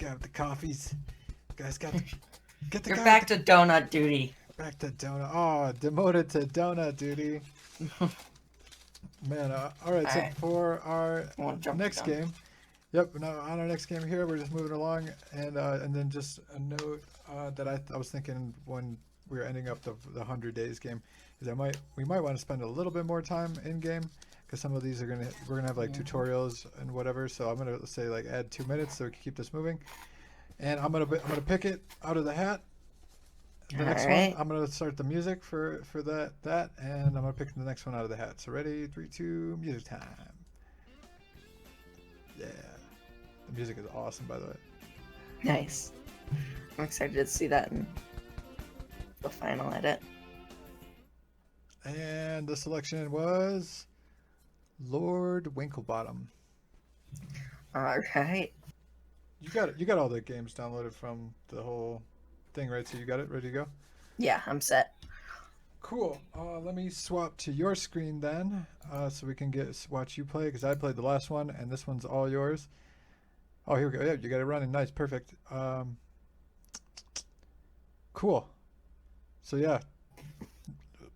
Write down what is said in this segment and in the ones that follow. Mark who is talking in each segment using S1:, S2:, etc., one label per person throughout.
S1: Got the coffees. Guys, get the
S2: You're back to donut duty.
S1: Back to donut. Oh, demoted to donut duty. Man, all right. So for our next game, on our next game here, we're just moving along, and then just a note that I was thinking when we were ending up the 100 days game is we might want to spend a little bit more time in game because some of these we're gonna have like tutorials and whatever. So I'm gonna say like add 2 minutes so we can keep this moving, and I'm gonna pick it out of the hat. The next one, I'm gonna start the music for that, and I'm gonna pick the next one out of the hat. So ready, 3, 2, music time. Yeah, the music is awesome, by the way.
S2: Nice. I'm excited to see that in the final edit.
S1: And the selection was Lord Winklebottom.
S2: All right.
S1: You got all the games downloaded from the whole thing, right? So you got it ready to go?
S2: Yeah, I'm set.
S1: Cool. Let me swap to your screen then, so we can watch you play, because I played the last one, and this one's all yours. Oh, here we go. Yeah, you got it running. Nice, perfect. Cool. So yeah,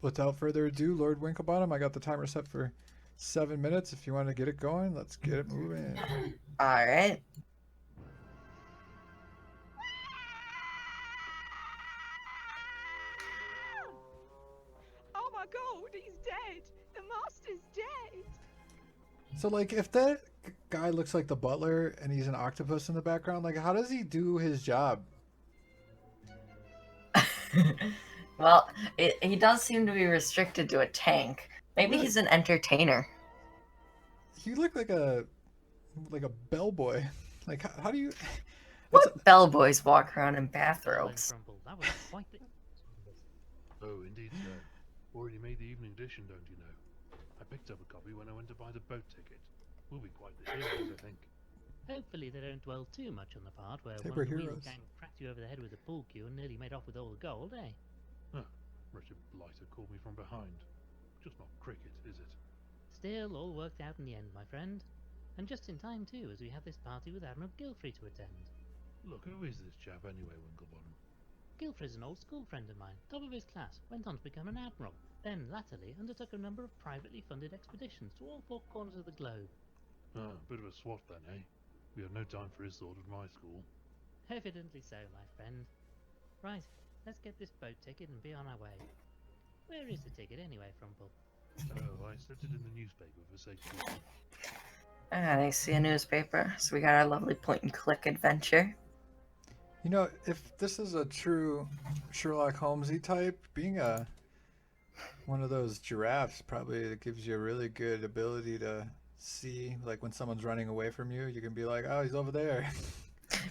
S1: without further ado, Lord Winklebottom, I got the timer set for 7 minutes. If you want to get it going, let's get it moving.
S2: All right.
S3: Oh my god, he's dead! The master's dead!
S1: So, like, if that guy looks like the butler and he's an octopus in the background, like, how does he do his job?
S2: Well, he does seem to be restricted to a tank. Maybe he's an entertainer.
S1: He looked like a bellboy. Like, how do you...
S2: What bellboys walk around in bathrobes?
S4: That was quite the... Oh, indeed, sir. Already made the evening edition, don't you know? I picked up a copy when I went to buy the boat ticket. Will be quite the series, I think.
S5: Hopefully they don't dwell too much on the part where one of the wheel gang cracked you over the head with a pool cue and nearly made off with all the gold, eh?
S4: Huh. Richard Blighter called me from behind. Just not cricket, is it?
S5: Still, all worked out in the end, my friend. And just in time, too, as we have this party with Admiral Gilfrey to attend.
S4: Look, who is this chap anyway, Winklebottom?
S5: Gilfrey's an old school friend of mine, top of his class, went on to become an admiral, then, latterly, undertook a number of privately funded expeditions to all 4 corners of the globe.
S4: Ah, bit of a swot then, eh? We had no time for his sort at my school.
S5: Evidently so, my friend. Right, let's get this boat ticket and be on our way. Where is the ticket anyway, Frumple?
S4: Oh, I slipped it in the newspaper for safety.
S2: And I see a newspaper, so we got our lovely point-and-click adventure.
S1: You know, if this is a true Sherlock Holmesy type, being one of those giraffes probably gives you a really good ability to see, like when someone's running away from you, you can be like, oh, he's over there.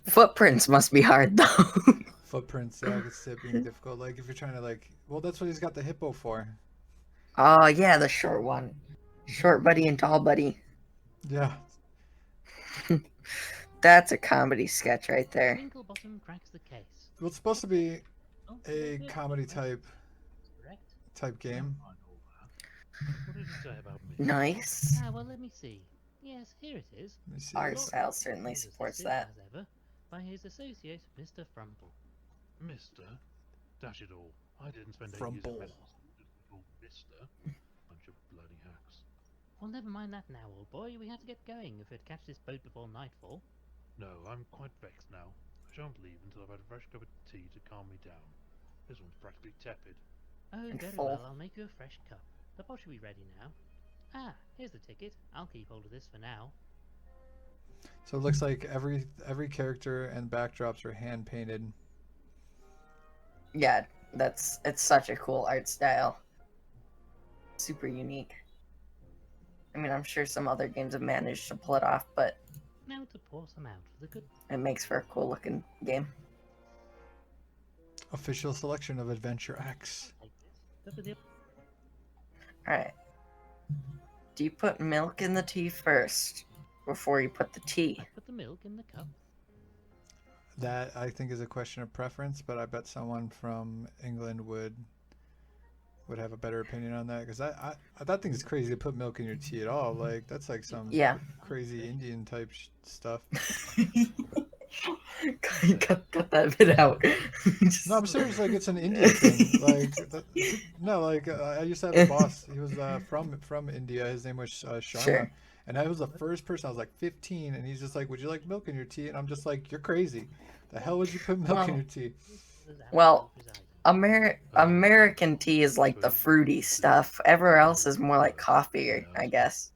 S2: Footprints must be hard, though.
S1: Footprints, yeah, I could see it being difficult. Like if you're trying to well, that's what he's got the hippo for.
S2: Oh, yeah, the short one. Short buddy and tall buddy.
S1: Yeah.
S2: That's a comedy sketch right there.
S5: Winklebottom cracks the case.
S1: Well, it's supposed to be a comedy type game.
S4: What did it say about me?
S2: Nice.
S5: Ah, well, let me see. Yes, here it is.
S1: Let me see.
S2: Art style certainly supports that.
S5: As ever, by his associate, Mr. Frumple.
S4: Mister? Dash it all. I didn't spend
S1: Frumple.
S4: ages called Mister. Bunch of bloody hacks.
S5: Well, never mind that now, old boy. We have to get going if we'd catch this boat before nightfall.
S4: No, I'm quite vexed now. I shan't leave until I've had a fresh cup of tea to calm me down. This one's practically tepid.
S5: Oh,
S2: And
S5: very
S2: full.
S5: well. I'll make you a fresh cup. The pot should be ready now. Ah, here's the ticket. I'll keep hold of this for now.
S1: So it looks like every character and backdrops are hand painted.
S2: Yeah, it's such a cool art style. Super unique. I mean, I'm sure some other games have managed to pull it off, but
S5: Now to pour some out for the good.
S2: it makes for a cool looking game.
S1: Official selection of Adventure X.
S5: Take this. Dip-a-dip.
S2: Alright. Do you put milk in the tea first before you put the tea?
S5: I put the milk in the cup.
S1: That I think is a question of preference, but I bet someone from England would have a better opinion on that, because I think it's crazy to put milk in your tea at all. Like that's like some
S2: Yeah.
S1: crazy Indian type stuff.
S2: cut that bit out. Just-
S1: No, I'm serious. Like it's an India thing. Like no, like I used to have a boss. He was from India. His name was Sharma,
S2: Sure.
S1: and I was the first person. I was like 15, and he's just like, "Would you like milk in your tea?" And I'm just like, "You're crazy. The hell would you put milk in your tea?"
S2: Well, American tea is like the fruity stuff. Everywhere else is more like coffee, I guess.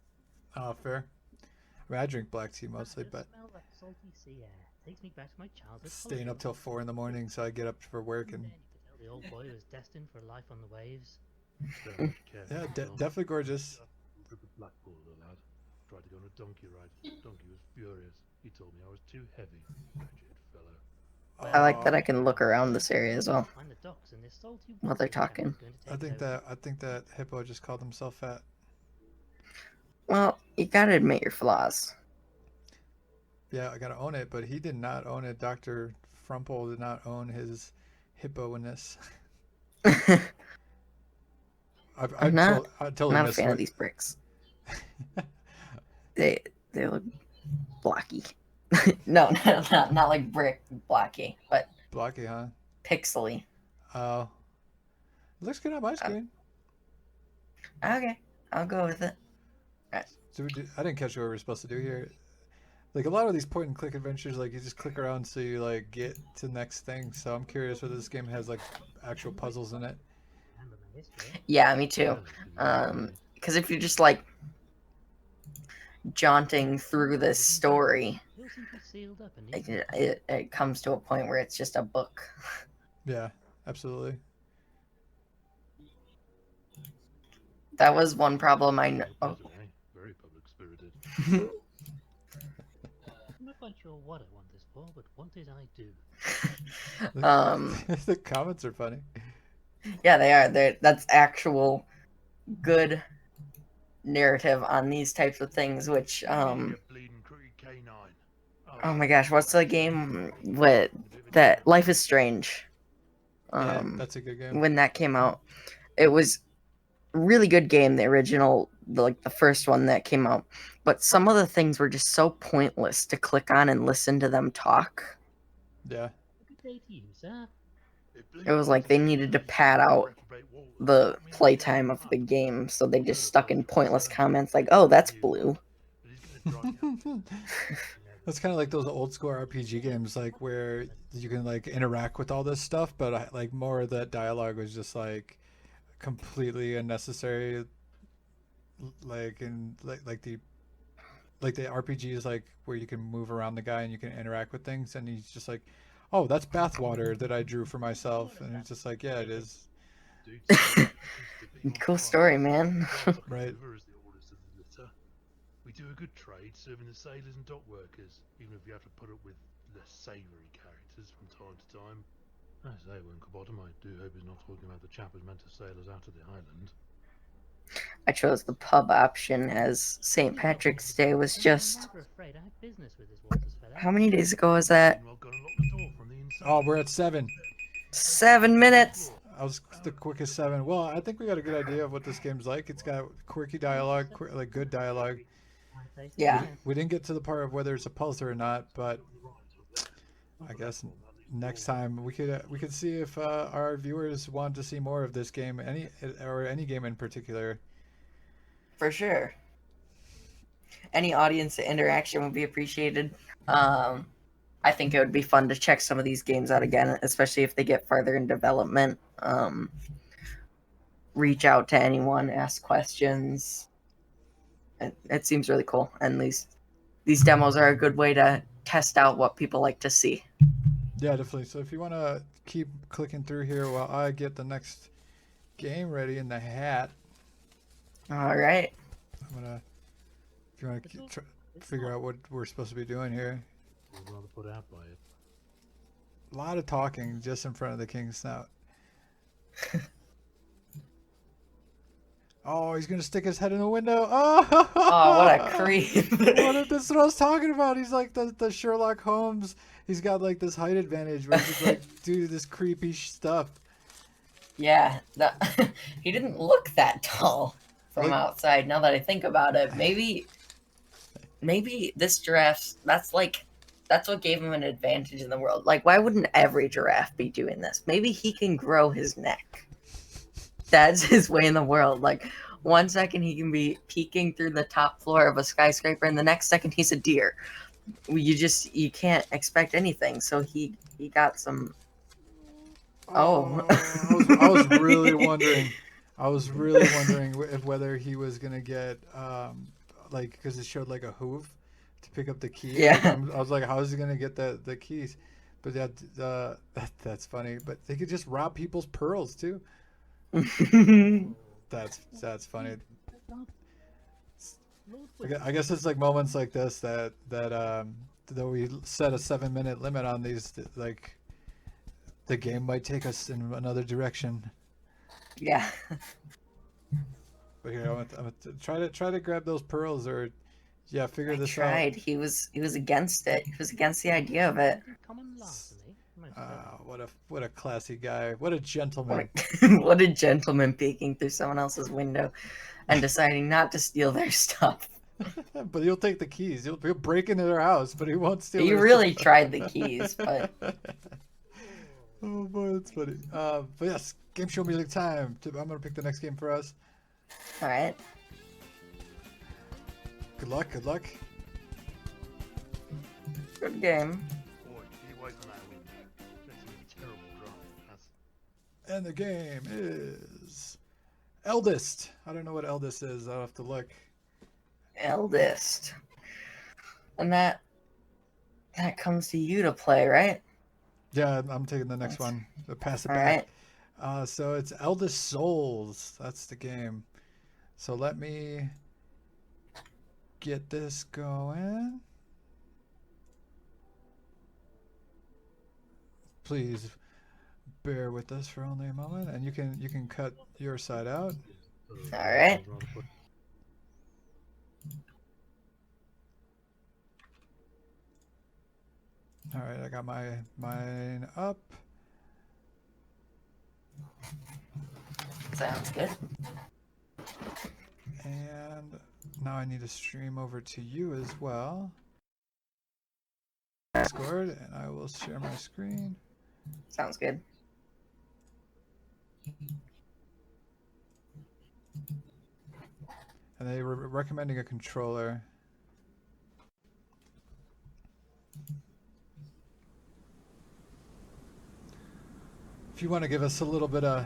S1: Oh, fair. I mean, I drink black tea mostly, but
S5: Smell that salty sea air. Takes me back to my childhood.
S1: staying
S5: holiday
S1: up till 4 in the morning, so I get up for work and
S5: Then you could tell the old boy was destined for life on the waves.
S1: yeah, definitely gorgeous.
S4: Trip at Blackpool, the lad. Tried to go on a donkey ride. Donkey was furious. He told me I was too heavy. Wretched fellow.
S2: I like that I can look around this area as well
S5: Find the docks and this salty
S2: while they're
S5: water the
S2: talking.
S5: captain's going to take us over.
S1: I think that hippo just called himself fat.
S2: Well, you gotta admit your flaws.
S1: Yeah, I gotta own it, but he did not own it. Dr. Frumple did not own his hippo-ness.
S2: I'm not
S1: totally
S2: not a
S1: missed
S2: fan
S1: what-
S2: of these bricks. They look blocky. No, not like brick blocky, but
S1: Blocky, huh?
S2: pixely.
S1: Oh. Looks good on my screen.
S2: Okay, I'll go with it.
S1: So I didn't catch what we were supposed to do here. Like a lot of these point and click adventures, like you just click around so you like get to the next thing. So I'm curious whether this game has like actual puzzles in it.
S5: Remember my history.
S2: Yeah, me too. Because if you're just like jaunting through this story,
S5: It all seems to be sealed up and
S2: like,
S5: easy.
S2: it comes to a point where it's just a book.
S1: Yeah, absolutely.
S2: That was one problem I know. Oh,
S4: Very public spirited.
S5: I'm not quite sure what I want this for, but want it I do.
S1: The comments are funny.
S2: Yeah, they are. That's actual good narrative on these types of things. Which
S4: You bleeding crooked canine.
S2: oh my gosh, what's the game with that? Life is Strange.
S1: Yeah, that's a good game.
S2: When that came out, it was a really good game. The original, like the first one that came out, but some of the things were just so pointless to click on and listen to them talk.
S1: Yeah.
S5: Good day to you, sir.
S2: It was like they needed to pad out the playtime of the game, so they just stuck in pointless comments like, "Oh, that's blue."
S1: That's kind of like those old school RPG games, like where you can like interact with all this stuff, but like more of that dialogue was just like completely unnecessary. Like in like the RPGs, like where you can move around the guy and you can interact with things, and he's just like, "Oh, that's bathwater that I drew for myself," and it's just like, "Yeah, it is."
S2: Cool story, man.
S1: Right.
S4: We do a good trade serving the sailors and dock workers, even if we have to put up with less savoury characters from time to time. I say, Winklebottom, I do hope he's not talking about the chap who's meant to sail us out of the island.
S2: I chose the pub option as St. Patrick's Day was just
S5: I'm rather afraid I have business with this Walters fella.
S2: how many days ago was that?
S4: Meanwhile, gotta lock the door from the inside.
S1: Oh, we're at 7.
S2: 7 minutes.
S1: I was the quickest 7. Well, I think we got a good idea of what this game's like. It's got quirky dialogue, like good dialogue.
S2: Yeah.
S1: We didn't get to the part of whether it's a puzzle or not, but I guess next time we could see if our viewers want to see more of this game, any game in particular.
S2: For sure. Any audience interaction would be appreciated. I think it would be fun to check some of these games out again, especially if they get further in development. Reach out to anyone, ask questions. It seems really cool, and these demos are a good way to test out what people like to see.
S1: Yeah, definitely. So if you want to keep clicking through here while I get the next game ready in the hat,
S2: All right.
S1: I'm gonna. If you want to figure out what we're supposed to be doing here,
S4: I'd rather put out by it.
S1: a lot of talking just in front of the king's snout. Oh, he's gonna stick his head in the window. Oh,
S2: Oh, what a creep.
S1: This is what I was talking about. He's like the Sherlock Holmes. He's got like this height advantage where he just like do this creepy stuff.
S2: Yeah, he didn't look that tall from outside. Now that I think about it, maybe this giraffe, that's like That's what gave him an advantage in the world. Like, why wouldn't every giraffe be doing this? Maybe he can grow his neck. That's his way in the world. Like, 1 second he can be peeking through the top floor of a skyscraper, and the next second he's a deer. You can't expect anything. So he got some. Oh.
S1: I was really wondering. I was really wondering if whether he was gonna get like, because it showed like a hoof to pick up the key.
S2: Yeah.
S1: I was like, how is he gonna get the keys? But that's funny. But they could just rob people's pearls too. That's funny. I guess it's like moments like this that we set a 7-minute limit on these. Like, the game might take us in another direction.
S2: Yeah.
S1: But here, I'm gonna try to grab those pearls, or figure this
S2: Tried. He was against it. He was against the idea of it.
S1: out. What a classy guy. What a gentleman.
S2: What a gentleman peeking through someone else's window and deciding not to steal their stuff.
S1: But he'll take the keys. He'll break into their house, but he won't steal.
S2: He
S1: their
S2: really
S1: stuff.
S2: tried the keys, but.
S1: Oh boy, that's funny. But yes, game show music time. I'm gonna pick the next game for us.
S2: All right.
S1: Good luck. Good luck.
S2: Good game.
S4: Boy, he wiped them out with that's a terrible draft.
S1: And the game is Eldest. I don't know what Eldest is. I'll have to look.
S2: Eldest. And that comes to you to play, right?
S1: Yeah, I'm taking the next one. So pass it
S2: All
S1: back.
S2: right.
S1: So it's Eldest Souls. That's the game. So let me get this going. Please bear with us for only a moment, and you can cut your side out.
S2: All right.
S1: All right, I got mine up.
S2: Sounds good.
S1: And now I need to stream over to you as well. Discord, and I will share my screen.
S2: Sounds good.
S1: And they were recommending a controller. If you want to give us a little bit of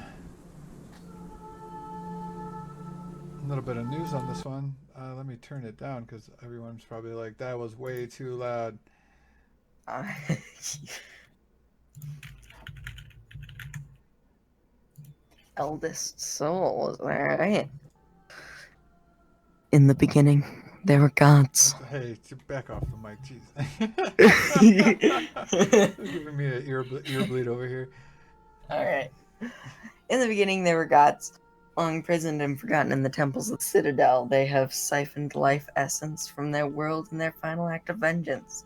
S1: news on this one, let me turn it down because everyone's probably like, that was way too loud.
S2: Eldest Souls, all right. In the beginning, there were gods.
S1: Hey, back off the mic, jeez. Giving me an ear bleed over here.
S2: All right. In the beginning, there were gods. Long imprisoned and forgotten in the temples of the Citadel, they have siphoned life essence from their world in their final act of vengeance.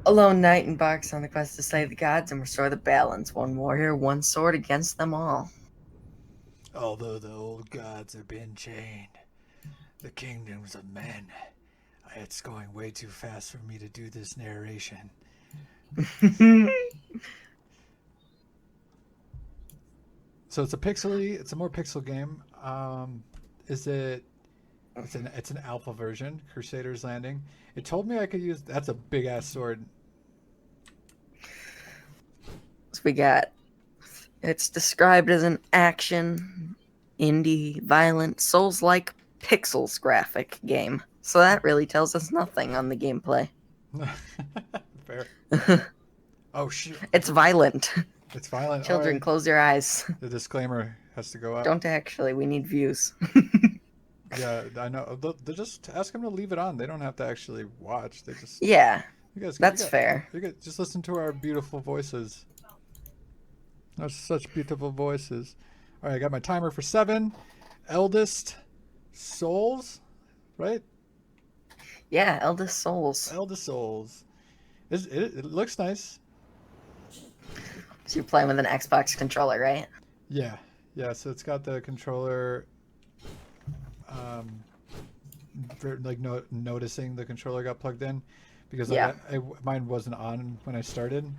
S2: A lone knight embarks on the quest to slay the gods and restore the balance. One warrior, one sword against them all.
S1: Although the old gods have been chained, the kingdoms of men. It's going way too fast for me to do this narration. So it's a more pixel game. It's an alpha version, Crusader's Landing. It told me I could use, that's a big ass sword.
S2: So we got, it's described as an action, indie, violent, Souls-like pixels graphic game. So that really tells us nothing on the gameplay.
S1: Fair. Oh shit.
S2: It's violent.
S1: It's violent.
S2: Children,
S1: right.
S2: close your eyes.
S1: The disclaimer has to go up.
S2: Don't actually, we need views.
S1: Yeah, I know. They just ask them to leave it on. They don't have to actually watch. They just.
S2: Yeah,
S1: that's
S2: fair.
S1: You guys just listen to our beautiful voices. Those such beautiful voices. All right, I got my timer for 7. Eldest Souls, right?
S2: Yeah, Eldest Souls.
S1: Eldest Souls. It looks nice.
S2: So you're playing with an Xbox controller, right?
S1: Yeah. So it's got the controller. Noticing the controller got plugged in, because
S2: Yeah.
S1: mine wasn't on when I started,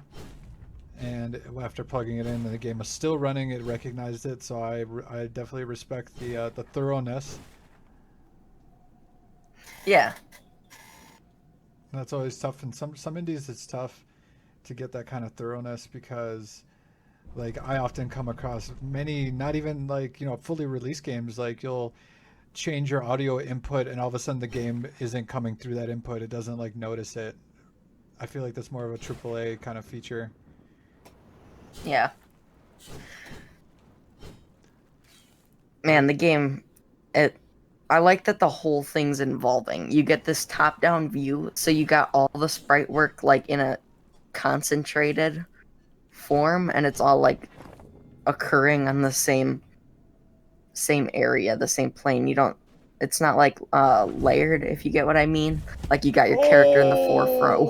S1: and after plugging it in, the game was still running. It recognized it, so I definitely respect the thoroughness.
S2: Yeah.
S1: That's always tough. In some indies, it's tough to get that kind of thoroughness because, like, I often come across many, not even like, fully released games. Like, you'll change your audio input, and all of a sudden the game isn't coming through that input. It doesn't like notice it. I feel like that's more of a AAA kind of feature.
S2: Yeah. Man, the game, I like that the whole thing's involving. You get this top-down view, so you got all the sprite work like in a concentrated form, and it's all like occurring on the same area, the same plane. It's not like layered, if you get what I mean. Like you got your character in the forefront.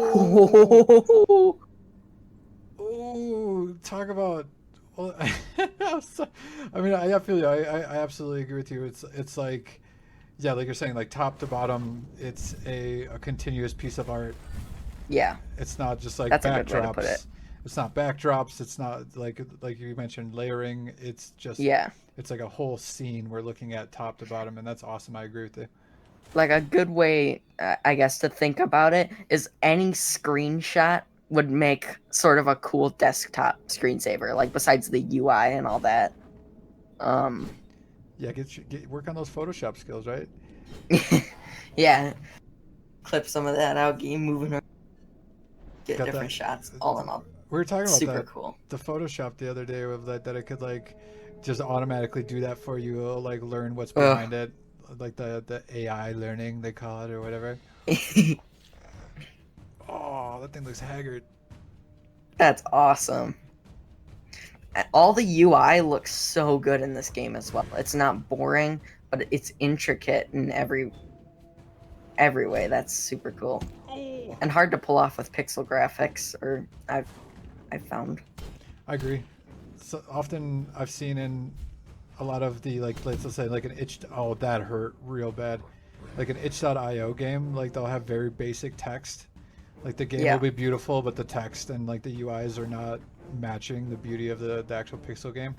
S1: Oh, talk about. Well, I mean, I feel you. I absolutely agree with you. It's like, yeah, like you're saying, like top to bottom, it's a continuous piece of art.
S2: Yeah.
S1: It's not just like
S2: That's
S1: backdrops.
S2: a good way to put it.
S1: It's not backdrops. It's not like you mentioned layering. It's just
S2: Yeah.
S1: It's like a whole scene we're looking at top to bottom, and that's awesome. I agree with you.
S2: Like a good way, I guess, to think about it is any screenshot would make sort of a cool desktop screensaver, like besides the UI and all that.
S1: Yeah, get work on those Photoshop skills, right?
S2: Yeah. Clip some of that out, get you moving around, get
S1: Got
S2: different
S1: that.
S2: shots, all in all.
S1: We were talking about
S2: Super
S1: that.
S2: cool.
S1: The Photoshop the other day of that it could like just automatically do that for you. It'll, like learn what's behind it, like the AI learning they call it or whatever. Oh, that thing looks haggard.
S2: That's awesome. All the UI looks so good in this game as well. It's not boring, but it's intricate in every way. That's super cool.
S1: Oh.
S2: And hard to pull off with pixel graphics, or I've found.
S1: I agree. So often I've seen in a lot of the like let's say like an that hurt real bad. Like an itch.io game, like they'll have very basic text. Like the game will be beautiful, but the text and like the UIs are not matching the beauty of the actual pixel game.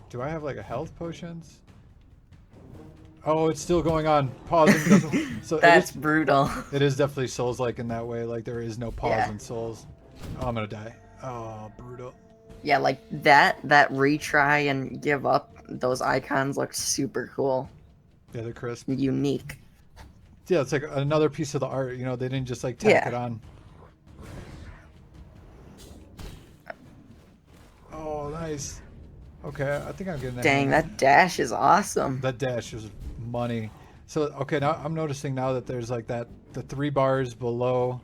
S1: Do I have like a health potions? Oh, it's still going on. Pausing. So
S2: That's brutal.
S1: It is definitely Souls-like in that way. Like there is no pause in Souls. Oh, I'm gonna die. Oh, brutal.
S2: Yeah, like that retry and give up. Those icons look super cool.
S1: Yeah, they're crisp.
S2: Unique.
S1: Yeah, it's like another piece of the art. They didn't just like tack it on. Oh, nice. Okay, I think I'm getting that.
S2: Dang, that dash is awesome.
S1: That dash is money. So, okay, now I'm noticing now that there's like the 3 bars below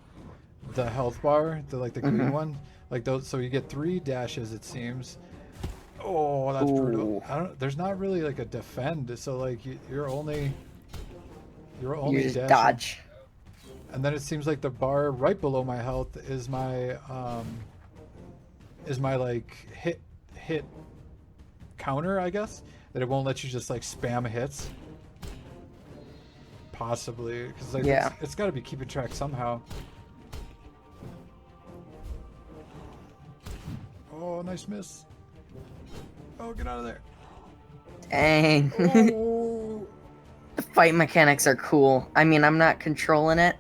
S1: the health bar, the green one. Like those, so you get 3 dashes, it seems. Oh, that's brutal. There's not really like a defend, so like you're only
S2: You just
S1: dashing.
S2: dodge.
S1: And then it seems like the bar right below my health is my like hit counter, I guess, that it won't let you just like spam hits. Possibly, because like it's got to be keeping track somehow. Oh, nice miss. Oh, get out of there.
S2: Dang.
S1: Oh.
S2: The fight mechanics are cool. I mean, I'm not controlling it,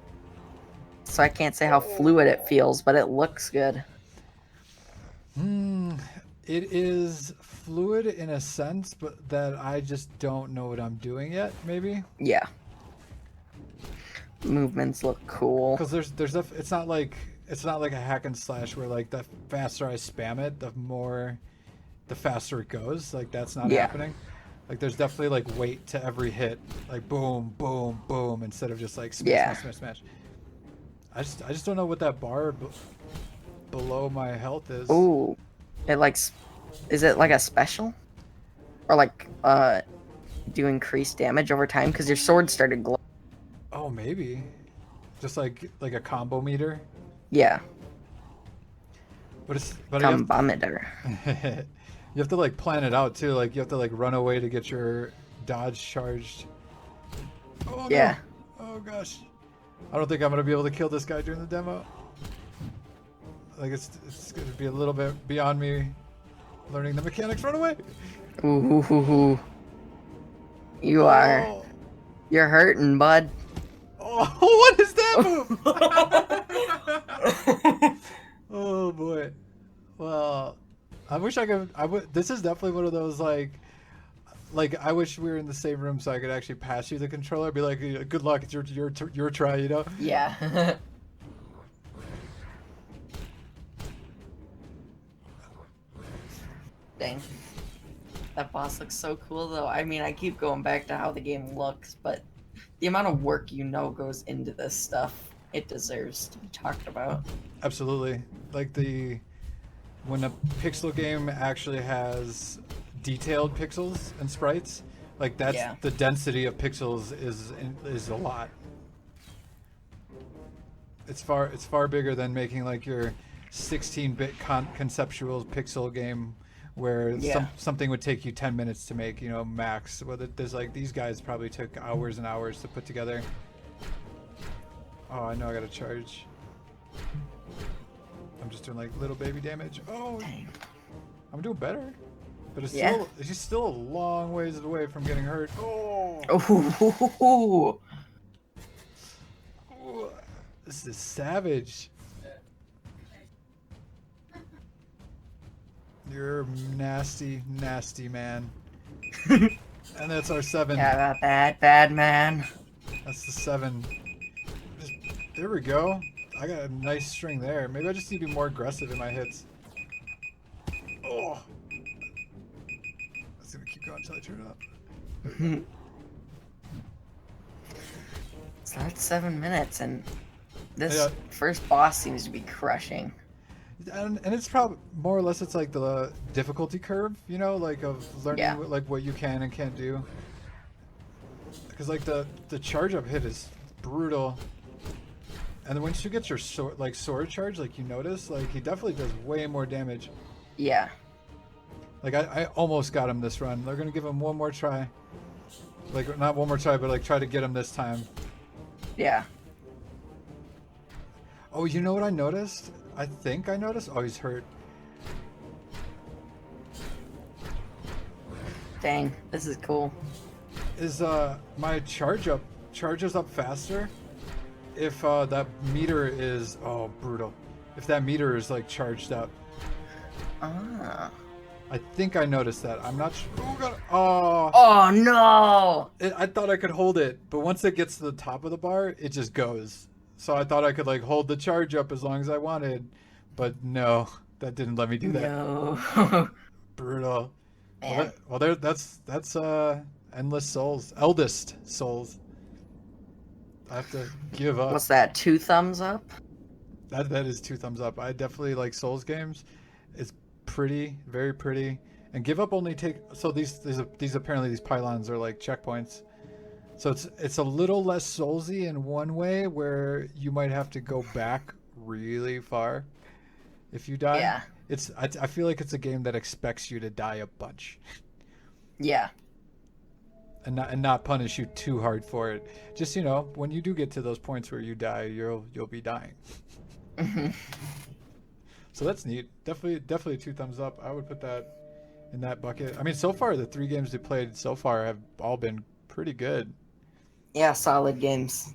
S2: so I can't say how fluid it feels, but it looks good.
S1: It is fluid in a sense, but that I just don't know what I'm doing yet, maybe?
S2: Yeah. Movements look cool.
S1: Because it's not like a hack and slash where like the faster I spam it, the faster it goes. Like that's not happening. Like there's definitely like weight to every hit, like boom, boom, boom, instead of just like smash, smash, smash, smash. I just don't know what that bar below my health is.
S2: Ooh, is it like a special, or like do increased damage over time because your sword started glowing?
S1: Oh, maybe, just like a combo meter.
S2: Yeah.
S1: But
S2: Combometer.
S1: You have to like plan it out too. Like you have to like run away to get your dodge charged. Oh no.
S2: Yeah.
S1: Oh gosh. I don't think I'm gonna be able to kill this guy during the demo. Like it's gonna be a little bit beyond me learning the mechanics. Run away!
S2: Ooh. You are.
S1: Oh,
S2: You're hurting, bud.
S1: oh what is that move? Oh boy. Well, I wish I could. This is definitely one of those like I wish we were in the same room so I could actually pass you the controller. Be like, good luck. It's your try. You know.
S2: Yeah. Dang. That boss looks so cool, though. I mean, I keep going back to how the game looks, but the amount of work goes into this stuff, it deserves to be talked about.
S1: Absolutely. Like when a pixel game actually has detailed pixels and sprites, like that's the density of pixels is a lot. It's far bigger than making like your 16-bit conceptual pixel game where something would take you 10 minutes to make, max. Whether there's like these guys probably took hours and hours to put together. Oh, I know I gotta charge. I'm just doing like little baby damage. Oh, I'm doing better, but it's still a long ways away from getting hurt.
S2: Oh,
S1: this is savage. You're nasty, nasty man. And that's our 7.
S2: Yeah, bad man.
S1: That's the 7. There we go. I got a nice string there. Maybe I just need to be more aggressive in my hits. Oh! It's gonna keep going until I turn it up.
S2: So that's 7 minutes, and this first boss seems to be crushing.
S1: And it's probably more or less it's like the difficulty curve, like of learning like what you can and can't do. Because like the charge up hit is brutal. And then once you get your sword charge, like you notice, like he definitely does way more damage.
S2: Yeah.
S1: Like I almost got him this run. They're gonna give him one more try. Like not one more try, but like try to get him this time.
S2: Yeah.
S1: Oh, you know what I noticed? I think I noticed. Oh, he's hurt.
S2: Dang, this is cool.
S1: Is my charges up faster if that meter is brutal. If that meter is like charged up.
S2: Ah.
S1: I think I noticed that. I'm not sure. Oh god. Oh.
S2: Oh no.
S1: I thought I could hold it, but once it gets to the top of the bar, it just goes. So I thought I could like hold the charge up as long as I wanted, but no, that didn't let me do that.
S2: No.
S1: Brutal.
S2: Man.
S1: Well, that's Endless Souls, Eldest Souls. I have to give up.
S2: What's that? 2 thumbs up?
S1: That is 2 thumbs up. I definitely like Souls games. It's pretty, very pretty. And give up only these apparently these pylons are like checkpoints. So it's a little less soulsy in one way where you might have to go back really far if you die.
S2: Yeah.
S1: I feel like it's a game that expects you to die a bunch.
S2: Yeah.
S1: And not punish you too hard for it. Just when you do get to those points where you die, you'll be dying. So that's neat. Definitely 2 thumbs up. I would put that in that bucket. I mean, so far the 3 games we played so far have all been pretty good.
S2: Yeah, solid games.